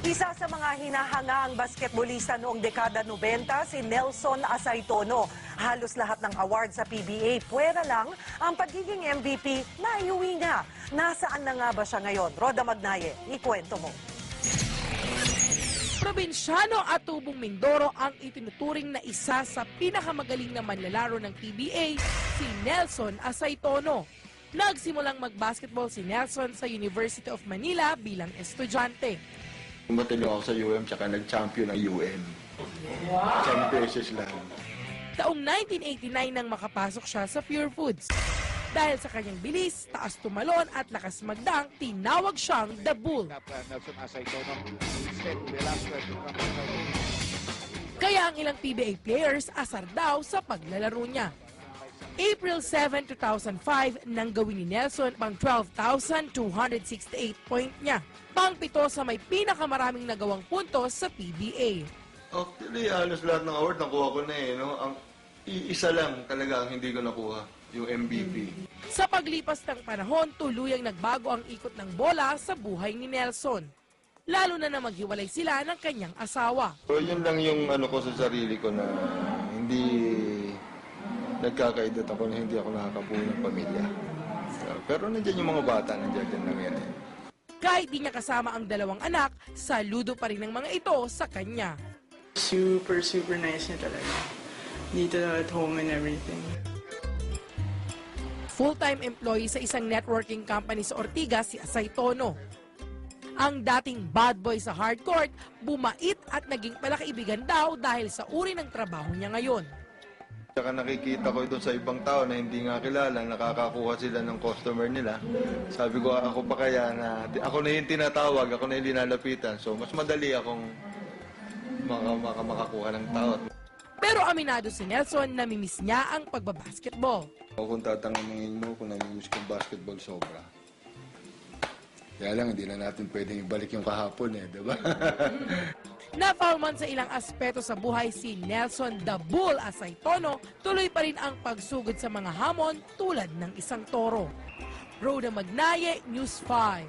Isa sa mga hinahangaang basketballista noong dekada 90, si Nelson Asaytono. Halos lahat ng award sa PBA, puwera lang ang pagiging MVP na iuwi niya. Nasaan na nga ba siya ngayon? Roda Magnaye, ikwento mo. Probinsyano at Tubong Mindoro ang itinuturing na isa sa pinakamagaling na manlalaro ng PBA, si Nelson Asaytono. Nagsimulang mag-basketball si Nelson sa University of Manila bilang estudyante. Matalo ako sa UM tsaka nag-champion ng UM. Wow. 10 pesos lang. Taong 1989 nang makapasok siya sa Pure Foods. Dahil sa kanyang bilis, taas tumalon at lakas magdang, tinawag siyang The Bull. Kaya ang ilang PBA players asar daw sa paglalaro niya. April 7, 2005 nang gawin ni Nelson pang 12,268 point niya. Pang-pito sa may pinakamaraming nagawang puntos sa PBA. Actually, halos lahat ng award nakuha ko na eh. No? Ang isa lang talaga ang hindi ko nakuha, yung MVP. Sa paglipas ng panahon, tuluyang nagbago ang ikot ng bola sa buhay ni Nelson. Lalo na maghiwalay sila ng kanyang asawa. So yun lang yung ano ko sa sarili ko na hindi nagkakaedad ako na hindi ako nakakabuo ng pamilya. So, pero nandiyan yung mga bata, nandiyan lang yan eh. Kahit di niya kasama ang dalawang anak, saludo pa rin ng mga ito sa kanya. Super nice niya talaga. Dito at home and everything. Full-time employee sa isang networking company sa Ortigas, si Asaytono. Ang dating bad boy sa hardcourt, bumait at naging palakaibigan daw dahil sa uri ng trabaho niya ngayon. Tsaka nakikita ko doon sa ibang tao na hindi nga kilala, nakakakuha sila ng customer nila. Sabi ko, ako pa kaya na, ako na yung tinatawag, ako na yung linalapitan. So, mas madali akong makakuha ng tao. Pero aminado si Nelson na namimiss niya ang pagbabasketball. Kung tatanungin mo kung namimiss kong basketball, sobra. Kaya lang, hindi na natin pwedeng ibalik yung kahapon eh, di ba? Na-foul man sa ilang aspeto sa buhay si Nelson The Bull Asaytono, tuloy pa rin ang pagsugod sa mga hamon tulad ng isang toro. Roda Magnaye, News 5.